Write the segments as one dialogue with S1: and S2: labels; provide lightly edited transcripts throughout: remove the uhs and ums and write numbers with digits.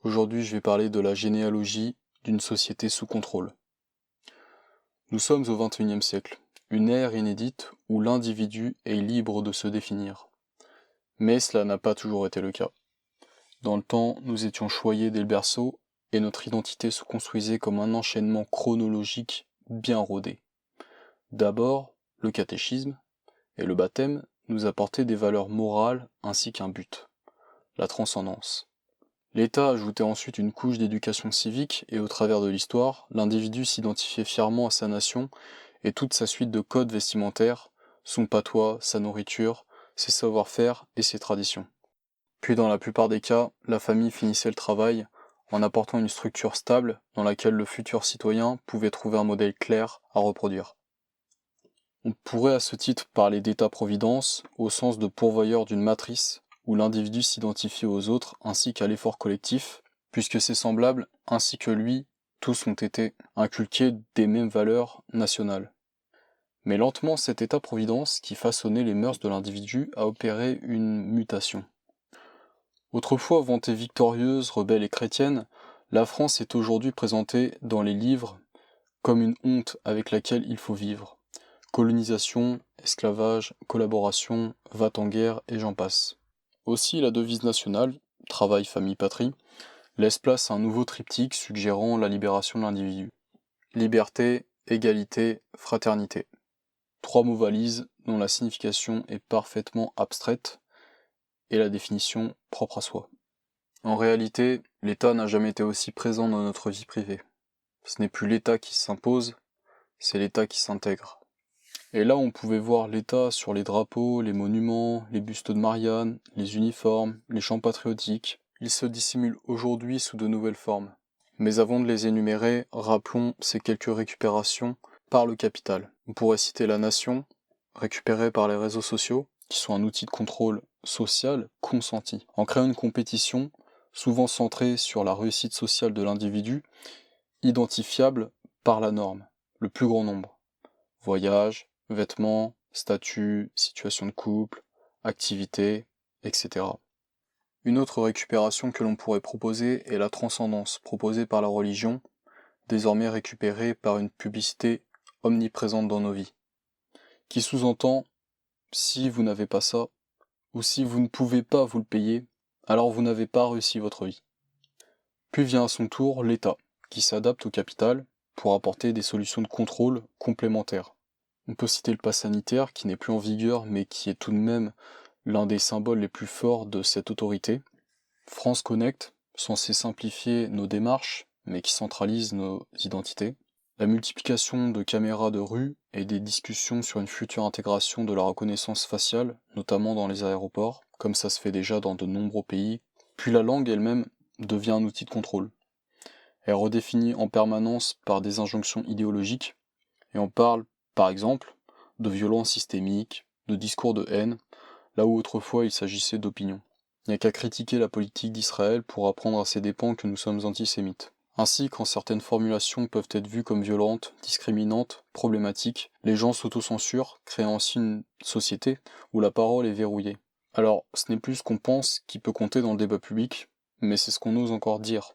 S1: Aujourd'hui, je vais parler de la généalogie d'une société sous contrôle. Nous sommes au XXIe siècle, une ère inédite où l'individu est libre de se définir. Mais cela n'a pas toujours été le cas. Dans le temps, nous étions choyés dès le berceau et notre identité se construisait comme un enchaînement chronologique bien rodé. D'abord, le catéchisme et le baptême nous apportaient des valeurs morales ainsi qu'un but, la transcendance. L'État ajoutait ensuite une couche d'éducation civique et au travers de l'histoire, l'individu s'identifiait fièrement à sa nation et toute sa suite de codes vestimentaires, son patois, sa nourriture, ses savoir-faire et ses traditions. Puis dans la plupart des cas, la famille finissait le travail en apportant une structure stable dans laquelle le futur citoyen pouvait trouver un modèle clair à reproduire. On pourrait à ce titre parler d'État-providence au sens de pourvoyeur d'une matrice où l'individu s'identifie aux autres ainsi qu'à l'effort collectif, puisque ses semblables, ainsi que lui, tous ont été inculqués des mêmes valeurs nationales. Mais lentement, cet État-providence qui façonnait les mœurs de l'individu a opéré une mutation. Autrefois vantée victorieuse, rebelle et chrétienne, la France est aujourd'hui présentée dans les livres comme une honte avec laquelle il faut vivre. Colonisation, esclavage, collaboration, va-t-en-guerre et j'en passe. Aussi, la devise nationale, travail, famille, patrie, laisse place à un nouveau triptyque suggérant la libération de l'individu. Liberté, égalité, fraternité. Trois mots valises dont la signification est parfaitement abstraite et la définition propre à soi. En réalité, l'État n'a jamais été aussi présent dans notre vie privée. Ce n'est plus l'État qui s'impose, c'est l'État qui s'intègre. Et là, on pouvait voir l'État sur les drapeaux, les monuments, les bustes de Marianne, les uniformes, les chants patriotiques. Il se dissimule aujourd'hui sous de nouvelles formes. Mais avant de les énumérer, rappelons ces quelques récupérations par le capital. On pourrait citer la nation, récupérée par les réseaux sociaux, qui sont un outil de contrôle social consenti. En créant une compétition, souvent centrée sur la réussite sociale de l'individu, identifiable par la norme, le plus grand nombre. Voyage, vêtements, statut, situation de couple, activité, etc. Une autre récupération que l'on pourrait proposer est la transcendance proposée par la religion, désormais récupérée par une publicité omniprésente dans nos vies, qui sous-entend « si vous n'avez pas ça » ou « si vous ne pouvez pas vous le payer, alors vous n'avez pas réussi votre vie ». Puis vient à son tour l'État, qui s'adapte au capital pour apporter des solutions de contrôle complémentaires. On peut citer le pass sanitaire qui n'est plus en vigueur mais qui est tout de même l'un des symboles les plus forts de cette autorité. France Connect, censé simplifier nos démarches mais qui centralise nos identités. La multiplication de caméras de rue et des discussions sur une future intégration de la reconnaissance faciale, notamment dans les aéroports, comme ça se fait déjà dans de nombreux pays. Puis la langue elle-même devient un outil de contrôle. Elle est redéfinie en permanence par des injonctions idéologiques et on parle par exemple, de violence systémique, de discours de haine, là où autrefois il s'agissait d'opinion. Il n'y a qu'à critiquer la politique d'Israël pour apprendre à ses dépens que nous sommes antisémites. Ainsi, quand certaines formulations peuvent être vues comme violentes, discriminantes, problématiques, les gens s'autocensurent, créant ainsi une société où la parole est verrouillée. Alors, ce n'est plus ce qu'on pense qui peut compter dans le débat public, mais c'est ce qu'on ose encore dire.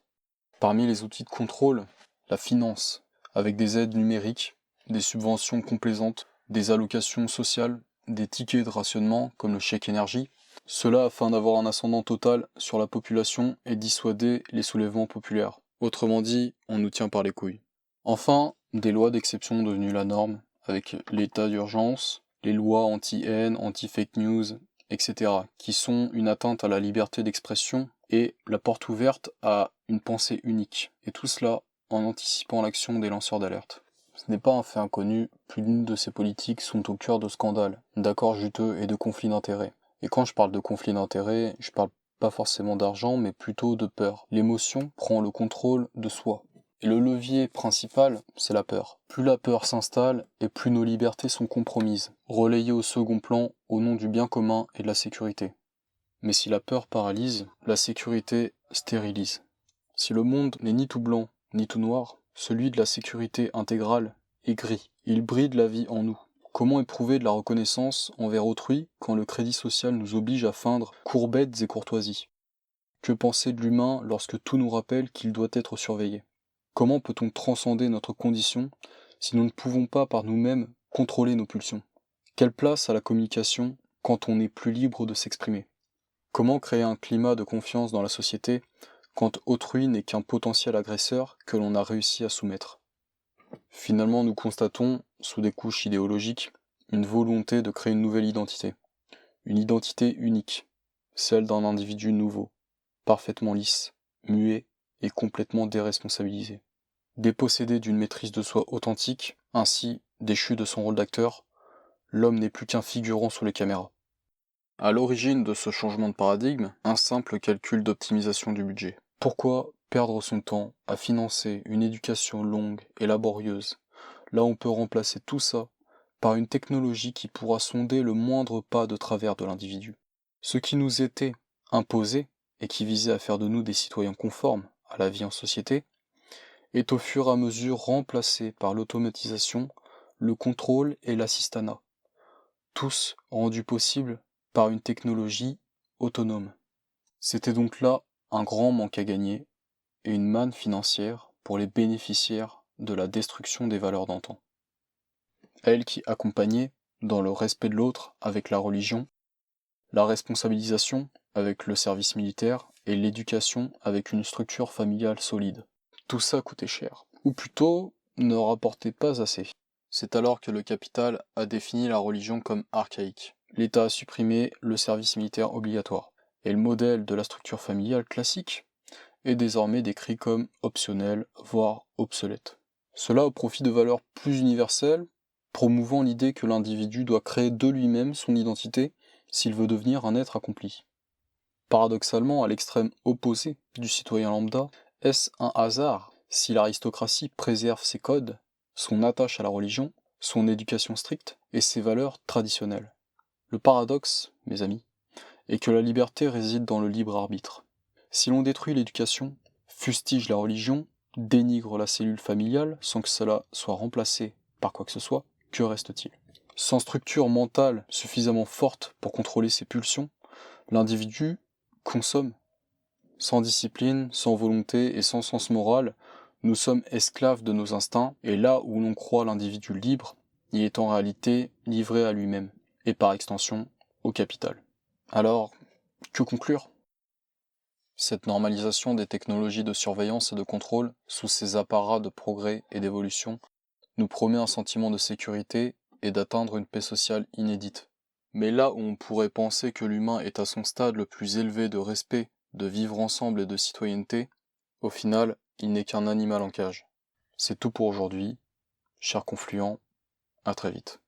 S1: Parmi les outils de contrôle, la finance, avec des aides numériques, des subventions complaisantes, des allocations sociales, des tickets de rationnement comme le chèque énergie, cela afin d'avoir un ascendant total sur la population et dissuader les soulèvements populaires. Autrement dit, on nous tient par les couilles. Enfin, des lois d'exception devenues la norme, avec l'état d'urgence, les lois anti-haine, anti-fake news, etc., qui sont une atteinte à la liberté d'expression et la porte ouverte à une pensée unique. Et tout cela en anticipant l'action des lanceurs d'alerte. Ce n'est pas un fait inconnu, plus d'une de ces politiques sont au cœur de scandales, d'accords juteux et de conflits d'intérêts. Et quand je parle de conflits d'intérêts, je parle pas forcément d'argent, mais plutôt de peur. L'émotion prend le contrôle de soi. Et le levier principal, c'est la peur. Plus la peur s'installe, et plus nos libertés sont compromises, relayées au second plan au nom du bien commun et de la sécurité. Mais si la peur paralyse, la sécurité stérilise. Si le monde n'est ni tout blanc, ni tout noir, celui de la sécurité intégrale est gris. Il bride la vie en nous. Comment éprouver de la reconnaissance envers autrui quand le crédit social nous oblige à feindre courbettes et courtoisies ? Que penser de l'humain lorsque tout nous rappelle qu'il doit être surveillé? Comment peut-on transcender notre condition si nous ne pouvons pas par nous-mêmes contrôler nos pulsions? Quelle place à la communication quand on n'est plus libre de s'exprimer? Comment créer un climat de confiance dans la société quand autrui n'est qu'un potentiel agresseur que l'on a réussi à soumettre? Finalement, nous constatons, sous des couches idéologiques, une volonté de créer une nouvelle identité. Une identité unique, celle d'un individu nouveau, parfaitement lisse, muet et complètement déresponsabilisé. Dépossédé d'une maîtrise de soi authentique, ainsi déchu de son rôle d'acteur, l'homme n'est plus qu'un figurant sous les caméras. À l'origine de ce changement de paradigme, un simple calcul d'optimisation du budget. Pourquoi perdre son temps à financer une éducation longue et laborieuse, là on peut remplacer tout ça par une technologie qui pourra sonder le moindre pas de travers de l'individu? Ce qui nous était imposé, et qui visait à faire de nous des citoyens conformes à la vie en société, est au fur et à mesure remplacé par l'automatisation, le contrôle et l'assistanat, tous rendus possibles par une technologie autonome. C'était donc là un grand manque à gagner et une manne financière pour les bénéficiaires de la destruction des valeurs d'antan. Elle qui accompagnait, dans le respect de l'autre avec la religion, la responsabilisation avec le service militaire et l'éducation avec une structure familiale solide. Tout ça coûtait cher, ou plutôt ne rapportait pas assez. C'est alors que le capital a défini la religion comme archaïque. L'État a supprimé le service militaire obligatoire, et le modèle de la structure familiale classique est désormais décrit comme optionnel, voire obsolète. Cela au profit de valeurs plus universelles, promouvant l'idée que l'individu doit créer de lui-même son identité s'il veut devenir un être accompli. Paradoxalement, à l'extrême opposé du citoyen lambda, est-ce un hasard si l'aristocratie préserve ses codes, son attache à la religion, son éducation stricte et ses valeurs traditionnelles? Le paradoxe, mes amis, est que la liberté réside dans le libre arbitre. Si l'on détruit l'éducation, fustige la religion, dénigre la cellule familiale sans que cela soit remplacé par quoi que ce soit, que reste-t-il? Sans structure mentale suffisamment forte pour contrôler ses pulsions, l'individu consomme. Sans discipline, sans volonté et sans sens moral, nous sommes esclaves de nos instincts, et là où l'on croit l'individu libre, il est en réalité livré à lui-même, et par extension, au capital. Alors, que conclure? Cette normalisation des technologies de surveillance et de contrôle, sous ces apparats de progrès et d'évolution, nous promet un sentiment de sécurité et d'atteindre une paix sociale inédite. Mais là où on pourrait penser que l'humain est à son stade le plus élevé de respect, de vivre ensemble et de citoyenneté, au final, il n'est qu'un animal en cage. C'est tout pour aujourd'hui. Chers confluents, à très vite.